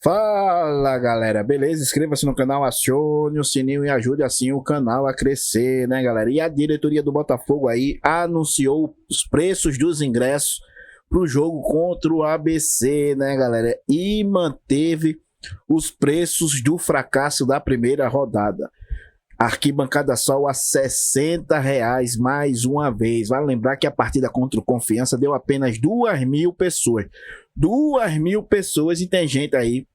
Fala galera, beleza? Inscreva-se no canal, acione o sininho e ajude assim o canal a crescer, né galera? E a diretoria do Botafogo aí anunciou os preços dos ingressos para o jogo contra o ABC, né galera? E manteve os preços do fracasso da primeira rodada. Arquibancada Sol a R$ 60 mais uma vez. Vale lembrar que a partida contra o Confiança deu apenas 2.000 pessoas. 2.000 pessoas, e tem gente aí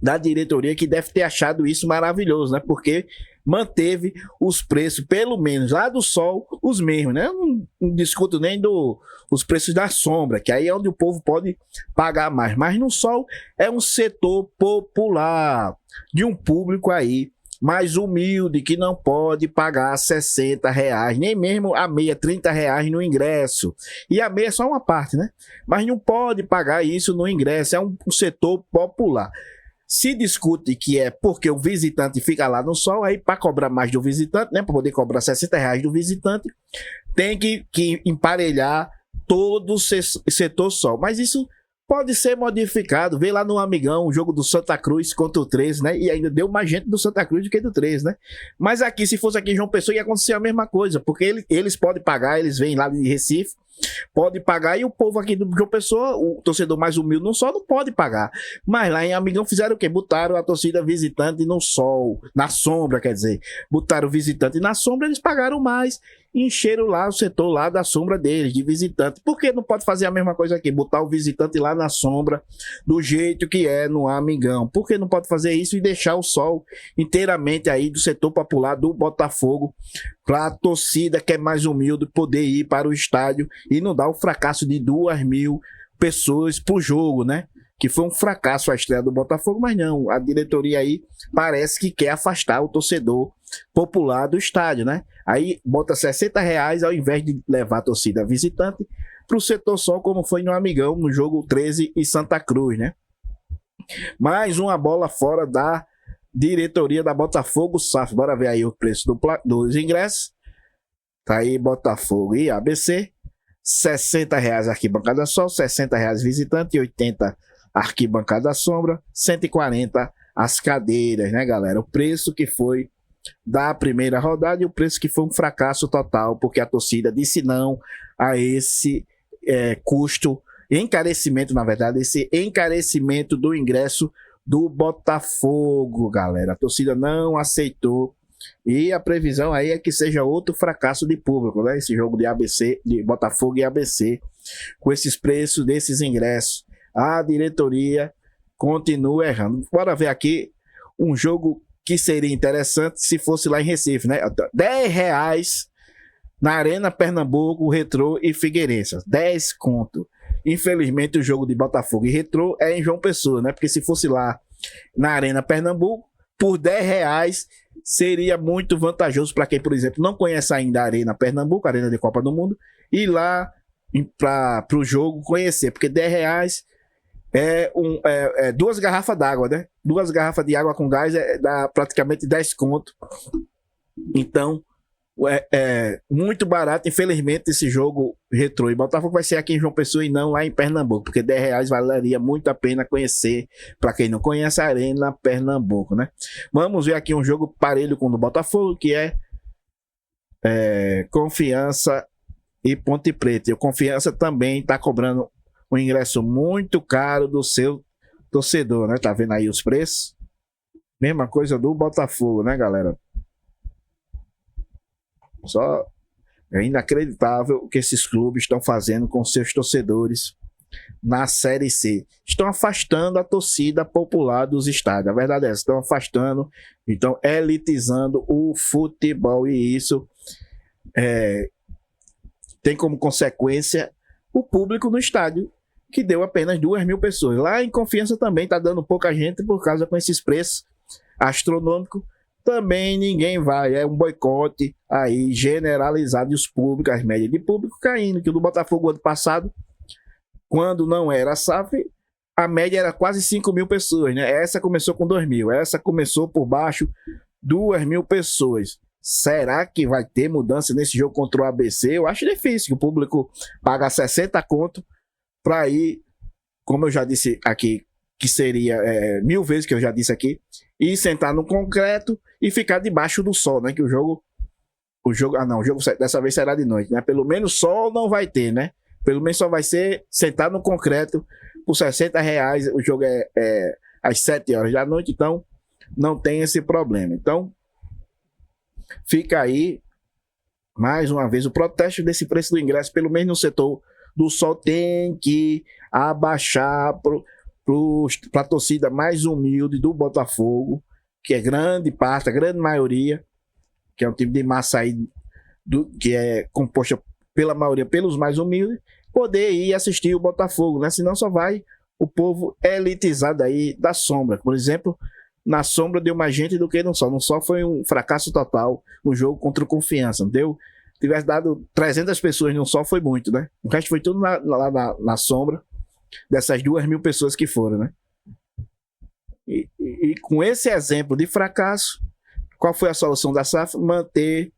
da diretoria que deve ter achado isso maravilhoso, né? Porque manteve os preços, pelo menos lá do Sol, os mesmos, né? Não discuto nem os preços da Sombra, que aí é onde o povo pode pagar mais. Mas no Sol é um setor popular, de um público aí mais humilde, que não pode pagar R$ 60, nem mesmo a meia, R$ 30 no ingresso. E a meia é só uma parte, né? Mas não pode pagar isso no ingresso, é um setor popular. Se discute que é porque o visitante fica lá no Sol, aí para cobrar mais do visitante, né, para poder cobrar R$ 60 do visitante, tem que emparelhar todo o setor Sol. Mas isso pode ser modificado. Vê lá no Amigão, o jogo do Santa Cruz contra o 13, né? E ainda deu mais gente do Santa Cruz do que do 13, né? Mas aqui, se fosse aqui em João Pessoa, ia acontecer a mesma coisa, porque eles podem pagar, eles vêm lá de Recife, pode pagar, e o povo aqui do João Pessoa, o torcedor mais humilde no Sol, não pode pagar. Mas lá em Amigão fizeram o quê? Botaram a torcida visitante no Sol, na sombra, quer dizer, botaram o visitante na sombra, eles pagaram mais, encheram lá o setor lá da sombra deles, de visitante. Por que não pode fazer a mesma coisa aqui? Botar o visitante lá na sombra, do jeito que é no Amigão. Por que não pode fazer isso e deixar o Sol inteiramente aí do setor popular do Botafogo, para a torcida que é mais humilde poder ir para o estádio e não dar o fracasso de 2.000 pessoas pro jogo, né? Que foi um fracasso a estreia do Botafogo, mas não, a diretoria aí parece que quer afastar o torcedor popular do estádio, né? Aí bota R$ 60 ao invés de levar a torcida visitante para o setor Sol, como foi no Amigão, no jogo 13 e Santa Cruz, né? Mais uma bola fora da diretoria da Botafogo SAF. Bora ver aí o preço dos ingressos. Tá aí Botafogo e ABC. R$ 60 arquibancada Sol, R$ 60 visitante, 80 arquibancada Sombra, 140 as cadeiras, né galera? O preço que foi da primeira rodada e o preço que foi um fracasso total, porque a torcida disse não a esse custo, encarecimento, na verdade, esse encarecimento do ingresso do Botafogo, galera. A torcida não aceitou. E a previsão aí é que seja outro fracasso de público, né? Esse jogo de ABC, de Botafogo e ABC, com esses preços desses ingressos. A diretoria continua errando. Bora ver aqui um jogo que seria interessante se fosse lá em Recife, né? R$ 10 na Arena Pernambuco, Retrô e Figueirense. 10 conto. Infelizmente o jogo de Botafogo e Retrô é em João Pessoa, né? Porque se fosse lá na Arena Pernambuco, por R$ 10 seria muito vantajoso para quem, por exemplo, não conhece ainda a Arena Pernambuco, a Arena de Copa do Mundo, ir lá para o jogo conhecer, porque R$ 10 é duas garrafas d'água, né? Duas garrafas de água com gás dá praticamente 10 conto. Então, é muito barato. Infelizmente, esse jogo Retrô e Botafogo vai ser aqui em João Pessoa e não lá em Pernambuco, porque R$ 10 valeria muito a pena conhecer, para quem não conhece a Arena Pernambuco, né? Vamos ver aqui um jogo parelho com o do Botafogo, que é Confiança e Ponte Preta. E o Confiança também está cobrando um ingresso muito caro do seu torcedor, né? Tá vendo aí os preços? Mesma coisa do Botafogo, né, galera? Só é inacreditável o que esses clubes estão fazendo com seus torcedores na Série C. Estão afastando a torcida popular dos estádios. A verdade é essa, estão afastando, estão elitizando o futebol, e isso tem como consequência o público no estádio, que deu apenas 2.000 pessoas. Lá em Confiança também está dando pouca gente por causa com esses preços astronômicos. Também ninguém vai, é um boicote aí generalizado, e os públicos, as médias de público caindo, que o do Botafogo ano passado, quando não era SAF, a média era quase 5.000 pessoas, né? Essa começou com 2.000, essa começou por baixo, 2.000 pessoas. Será que vai ter mudança nesse jogo contra o ABC? Eu acho difícil que o público paga 60 conto para ir, como eu já disse aqui, que seria 1000 vezes, que eu já disse aqui, e sentar no concreto e ficar debaixo do sol, né? Que o jogo dessa vez será de noite, né? Pelo menos sol não vai ter, né? Pelo menos só vai ser sentar no concreto por R$60. O jogo é às 7 horas da noite, então não tem esse problema. Então, fica aí, mais uma vez, o protesto desse preço do ingresso, pelo menos no setor do sol, tem que abaixar para a torcida mais humilde do Botafogo, que é grande parte, a grande maioria, que é um time de massa aí, que é composta pela maioria pelos mais humildes, poder ir assistir o Botafogo, né? Senão só vai o povo elitizado aí da sombra. Por exemplo, na sombra deu mais gente do que no sol. No sol foi um fracasso total no jogo contra o Confiança. Deu, tivesse dado 300 pessoas no sol, foi muito, né? O resto foi tudo lá na sombra dessas 2.000 pessoas que foram, né? E com esse exemplo de fracasso, qual foi a solução da SAF? Manter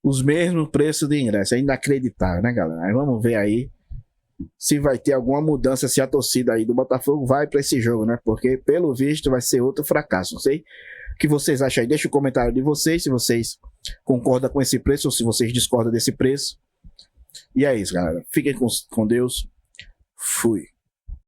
os mesmos preços de ingresso. É inacreditável, né, galera? Aí vamos ver aí se vai ter alguma mudança, se a torcida aí do Botafogo vai para esse jogo, né? Porque, pelo visto, vai ser outro fracasso. Não sei o que vocês acham aí. Deixa o comentário de vocês, se vocês concordam com esse preço ou se vocês discordam desse preço. E é isso, galera. Fiquem com Deus. Fui.